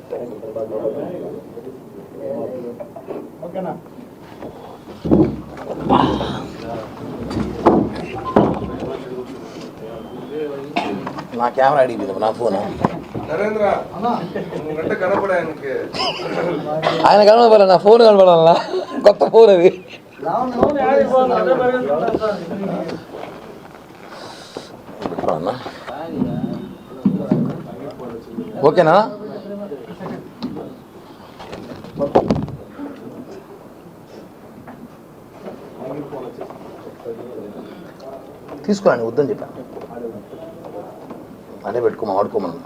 నా కెమెరా అడిగి నా ఫోన్ ఆయన కనపడాలి, నా ఫోన్ కనపడాలా, కొత్త ఫోన్ అది. ఓకేనా? తీసుకోండి, వద్దని చెప్పాను. అదే పెట్టుకోమా, ఆడుకోమన్నా.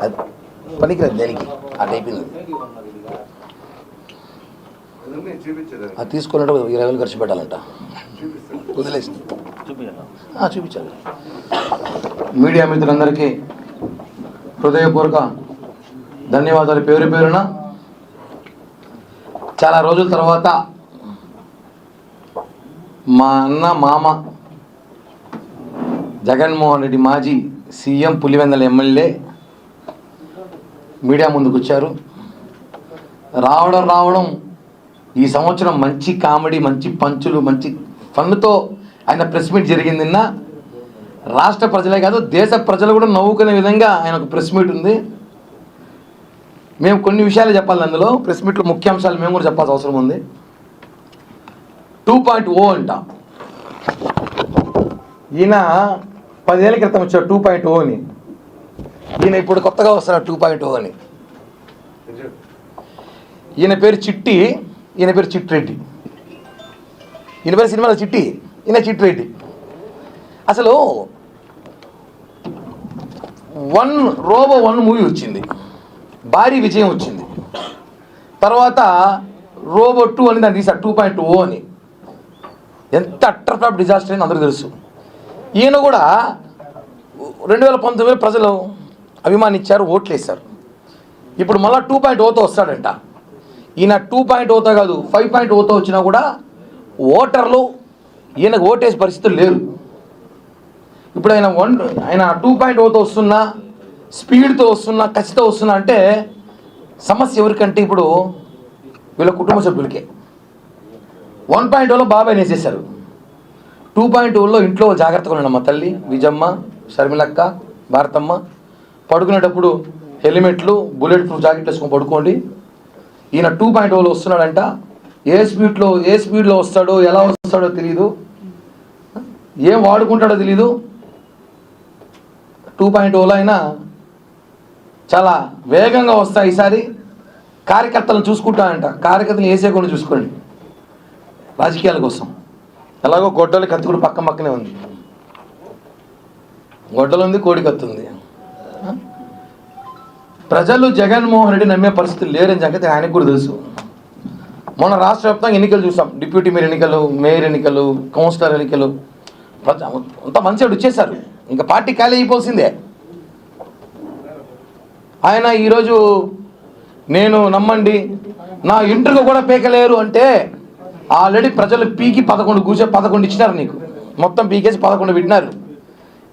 అది పనికిరాదు దేనికి, అది అయిపోయింది. అది తీసుకున్నట్టు 20,000 ఖర్చు పెట్టాలంట. వదిలేసి చూపించాలి. మీడియా మిత్రులందరికీ హృదయపూర్వక ధన్యవాదాలు పేరు పేరున. చాలా రోజుల తర్వాత మా అన్న మామ జగన్మోహన్ రెడ్డి మాజీ సీఎం, పులివెందుల ఎమ్మెల్యే మీడియా ముందుకు వచ్చారు. రావడం ఈ సంవత్సరం మంచి కామెడీ, మంచి పంచులు, మంచి ఫన్నుతో ఆయన ప్రెస్ మీట్ జరిగింది. నిన్న రాష్ట్ర ప్రజలే కాదు, దేశ ప్రజలు కూడా నవ్వుకునే విధంగా ఆయన ఒక ప్రెస్ మీట్ ఉంది. మేము కొన్ని విషయాలు చెప్పాలి అందులో. ప్రెస్ మీట్లో ముఖ్యాంశాలు మేము కూడా చెప్పాల్సిన అవసరం ఉంది. 2.0 అంట. ఈయన 10 ఏళ్ళ క్రితం వచ్చాడు 2.0 అని. ఈయన ఇప్పుడు కొత్తగా వస్తున్నాడు 2.0 అని. ఈయన పేరు చిట్టి, ఈయన పేరు చిట్టిరెడ్డి. ఈయన పేరు సినిమాలో చిట్టి, ఈయన చిట్టిరెడ్డి. అసలు రోబో 1 మూవీ వచ్చింది, భారీ విజయం వచ్చింది. తర్వాత రోబో 2 అని దాన్ని తీశారు 2.0 అని. ఎంత అట్టర్ ఫ్లాప్ డిజాస్టర్ అని అందరూ తెలుసు. ఈయన కూడా 2019 ప్రజలు అభిమానించారు, ఓట్లు వేశారు. ఇప్పుడు మళ్ళీ 2.0తో వస్తాడంట. ఈయన 2.0తో కాదు 5.0తో వచ్చినా కూడా ఓటర్లు ఈయనకు ఓటేసే పరిస్థితులు లేరు. ఇప్పుడు ఆయన 2.0తో వస్తున్నా, స్పీడ్తో వస్తున్నా, కసితో వస్తున్నా అంటే సమస్య ఎవరికంటే ఇప్పుడు వీళ్ళ కుటుంబ సభ్యులకే. 1.0లో బాబాయ్ వేసేశారు. 2.0లో ఇంట్లో జాగ్రత్తగా ఉండమ్మా తల్లి, విజమ్మ, షర్మిలక్క, భారతమ్మ. పడుకునేటప్పుడు హెల్మెట్లు, బుల్లెట్ ప్రూఫ్ జాకెట్లు వేసుకొని పడుకోండి. ఈయన 2.0లో వస్తున్నాడంట. ఏ స్పీడ్లో వస్తాడో, ఎలా వస్తాడో తెలియదు, ఏం వాడుకుంటాడో తెలీదు. 2.0లో అయినా చాలా వేగంగా వస్తాయి. ఈసారి కార్యకర్తలను చూసుకుంటానంట. కార్యకర్తలు వేసేకుండా చూసుకోండి రాజకీయాల కోసం. ఎలాగో గొడ్డలి కత్తి కూడా పక్కనే ఉంది. గొడ్డలు ఉంది, కోడి కత్తి ఉంది. ప్రజలు జగన్మోహన్ రెడ్డి నమ్మే పరిస్థితులు లేరని సంగతి ఆయనకు కూడా తెలుసు. మొన్న రాష్ట్ర వ్యాప్తంగా ఎన్నికలు చూసాం. డిప్యూటీ మేయర్ ఎన్నికలు, మేయర్ ఎన్నికలు, కౌన్సిలర్ ఎన్నికలు, అంతా మంచిగా వచ్చేసారు. ఇంకా పార్టీ ఖాళీ అయిపోవాల్సిందే. ఆయన ఈరోజు నేను నమ్మండి నా ఇంటర్వ్యూ కూడా పీకలేరు అంటే ఆల్రెడీ ప్రజలు పీకి 11 ఇచ్చినారు నీకు. మొత్తం పీకేసి 11 పెట్టినారు.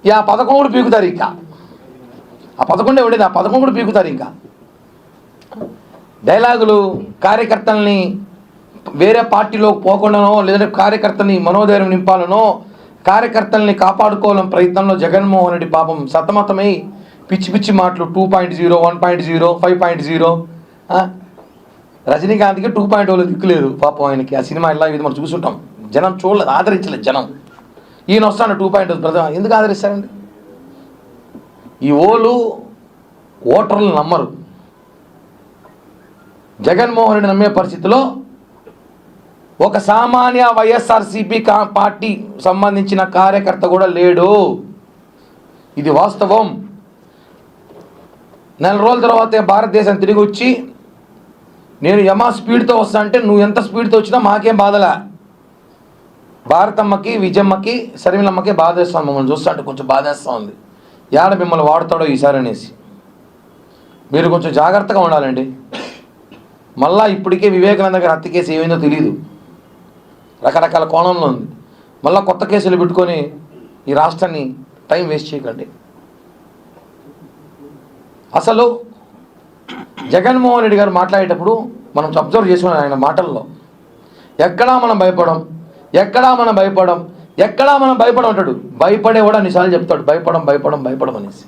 ఆ 11 కూడా పీకుతారు. ఇంకా ఆ 11 ఉండేది, ఆ 11 కూడా పీకుతారు. ఇంకా డైలాగులు కార్యకర్తల్ని వేరే పార్టీలోకి పోకుండానో, లేదంటే కార్యకర్తల్ని మనోధైర్యం నింపాలనో, కార్యకర్తల్ని కాపాడుకోవాలని ప్రయత్నంలో జగన్మోహన్ రెడ్డి పాపం సతమతమై పిచ్చి మాటలు 2.0, 1.0, 5.0. రజనీకాంత్కి 2.0లో దిక్కులేదు పాపం. ఆయనకి ఆ సినిమా ఇలా ఇది మనం చూసుంటాం. జనం చూడలేదు, ఆదరించలేదు జనం. ఈయన వస్తాడు 2.0 ప్రధాన. ఎందుకు ఆదరిస్తారండి? ఈ ఓటర్లు నమ్మరు. జగన్మోహన్ రెడ్డి నమ్మే పరిస్థితిలో ఒక సామాన్య వైఎస్ఆర్సీపీ పార్టీ సంబంధించిన కార్యకర్త కూడా లేడు. ఇది వాస్తవం. నెల రోజుల తర్వాత భారతదేశం తిరిగి వచ్చి నేను యమా స్పీడ్తో వస్తా అంటే నువ్వు ఎంత స్పీడ్తో వచ్చినా మాకేం బాధలే. భారతమ్మకి, విజయమ్మకి, శర్మిలమ్మకి బాధేస్తాను. మమ్మల్ని చూస్తా అంటే కొంచెం బాధేస్తూ ఉంది. ఏడ మిమ్మల్ని వాడతాడో ఈసారి అనేసి. మీరు కొంచెం జాగ్రత్తగా ఉండాలండి. మళ్ళా ఇప్పటికే వివేకానంద గారి హత్య కేసు ఏమైందో తెలియదు, రకరకాల కోణంలో ఉంది. మళ్ళీ కొత్త కేసులు పెట్టుకొని ఈ రాష్ట్రాన్ని టైం వేస్ట్ చేయకండి. అసలు జగన్మోహన్ రెడ్డి గారు మాట్లాడేటప్పుడు మనం అబ్జర్వ్ చేసుకున్నాం ఆయన మాటల్లో, ఎక్కడా మనం భయపడం అంటాడు. భయపడే కూడా అన్నిసార్లు చెప్తాడు భయపడం అనేసి.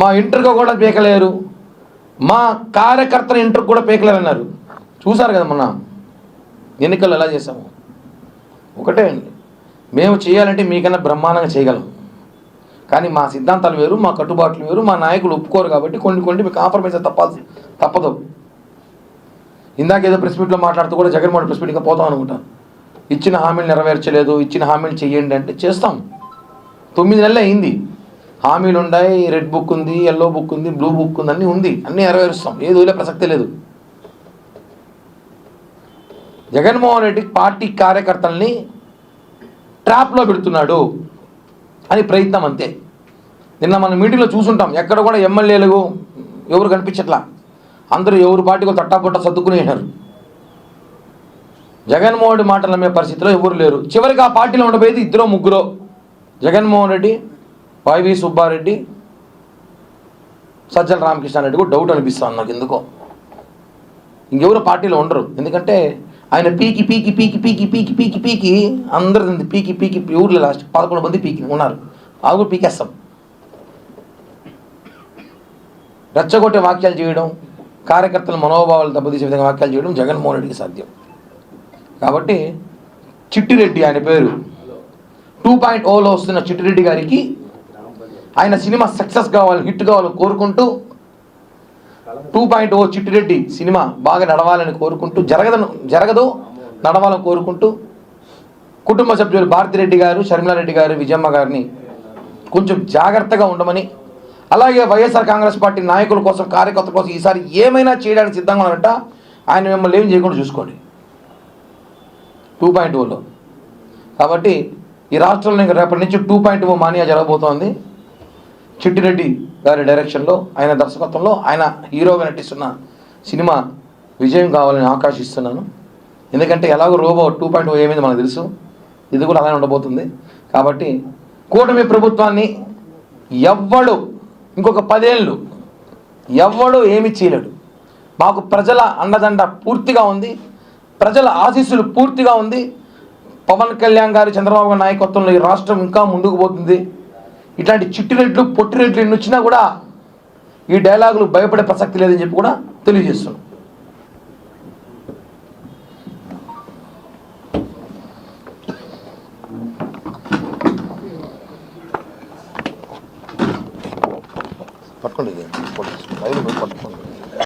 మా ఇంటర్గా కూడా పీకలేరు, మా కార్యకర్తల ఇంటర్కి కూడా పీకలేరు అన్నారు. చూసారు కదా మొన్న ఎన్నికల్లో ఎలా చేసాము. ఒకటే అండి, మేము చేయాలంటే మీకన్నా బ్రహ్మాండంగా చేయగలం, కానీ మా సిద్ధాంతాలు వేరు, మా కట్టుబాట్లు వేరు, మా నాయకులు ఒప్పుకోరు కాబట్టి కొన్ని మీకు కాంప్రమైజ్ తప్పదు. ఇందాక ఏదో ప్రెస్ మీట్లో మాట్లాడుతూ కూడా జగన్మోహన్ ప్రెస్ మీట్ ఇంకా పోతాం అనుకుంటాను. ఇచ్చిన హామీలు నెరవేర్చలేదు, ఇచ్చిన హామీలు చెయ్యండి అంటే చేస్తాం. 9 నెలలు అయింది, హామీలు ఉన్నాయి, రెడ్ బుక్ ఉంది, ఎల్లో బుక్ ఉంది, బ్లూ బుక్ ఉంది, అన్నీ ఉంది, అన్నీ నెరవేరుస్తాం. ఏదో ఇలా ప్రసక్తే లేదు. జగన్మోహన్ రెడ్డి పార్టీ కార్యకర్తల్ని ట్రాప్లో పెడుతున్నాడు అని ప్రయత్నం అంతే. నిన్న మన మీటింగ్లో చూసుంటాం, ఎక్కడ కూడా ఎమ్మెల్యేలు ఎవరు కనిపించట్లా, అందరూ ఎవరు పార్టీకో తట్టాపొట్ట సర్దుకునేనారు. జగన్మోహన్ రెడ్డి మాటలు నమ్మే పరిస్థితిలో ఎవరు లేరు. చివరికి ఆ పార్టీలో ఉండబోయేది 2-3, జగన్మోహన్ రెడ్డి, వైవి సుబ్బారెడ్డి, సజ్జల రామకృష్ణారెడ్డి కూడా డౌట్ అనిపిస్తుంది నాకు ఎందుకో. ఇంకెవరు పార్టీలో ఉండరు, ఎందుకంటే ఆయన పీకి అందరు పీకి ఊర్లో లాస్ట్ 11 మంది పీకి ఉన్నారు, అవి కూడా పీకేస్తాం. రెచ్చగొట్టే వాక్యాలు చేయడం, కార్యకర్తల మనోభావాలు దెబ్బతీసే విధంగా వాక్యాలు చేయడం జగన్మోహన్ రెడ్డికి సాధ్యం. కాబట్టి చిట్టిరెడ్డి ఆయన పేరు 2.0లో వస్తున్న చిట్టిరెడ్డి గారికి ఆయన సినిమా సక్సెస్ కావాలని, హిట్ కావాలని కోరుకుంటూ, 2.0 చిట్టిరెడ్డి సినిమా బాగా నడవాలని కోరుకుంటూ, జరగదు నడవాలని కోరుకుంటూ, కుటుంబ సభ్యులు భారతిరెడ్డి గారు, షర్మిలారెడ్డి గారు, విజయమ్మ గారిని కొంచెం జాగ్రత్తగా ఉండమని, అలాగే వైఎస్ఆర్ కాంగ్రెస్ పార్టీ నాయకుల కోసం, కార్యకర్తల కోసం ఈసారి ఏమైనా చేయడానికి సిద్ధంగా ఉన్నారంట. ఆయన మిమ్మల్ని ఏం చేయకుండా చూసుకోండి 2.0లో. కాబట్టి ఈ రాష్ట్రంలో ఇంకా రేపటి నుంచి 2.0 మానియా జరగబోతోంది. చిట్టిరెడ్డి గారి డైరెక్షన్లో, ఆయన దర్శకత్వంలో, ఆయన హీరోగా నటిస్తున్న సినిమా విజయం కావాలని ఆకాంక్షిస్తున్నాను. ఎందుకంటే ఎలాగో రోబో 2.0 ఏమైంది మనకు తెలుసు, ఇది కూడా అలానే ఉండబోతుంది. కాబట్టి కూటమి ప్రభుత్వాన్ని ఎవ్వడు ఇంకొక 10 ఏళ్ళు ఎవ్వడు ఏమి చేయలేడు. మాకు ప్రజల అండదండ పూర్తిగా ఉంది, ప్రజల ఆశీస్సులు పూర్తిగా ఉంది. పవన్ కళ్యాణ్ గారు, చంద్రబాబు గారి నాయకత్వంలో ఈ రాష్ట్రం ఇంకా ముందుకు పోతుంది. ఇట్లాంటి చిట్టిరెడ్లు పొట్టిరెడ్లు ఎన్ని వచ్చినా కూడా ఈ డైలాగులు భయపడే ప్రసక్తి లేదని చెప్పి కూడా తెలియజేస్తున్నాం. పట్టుకోండి, పట్టుకోండి.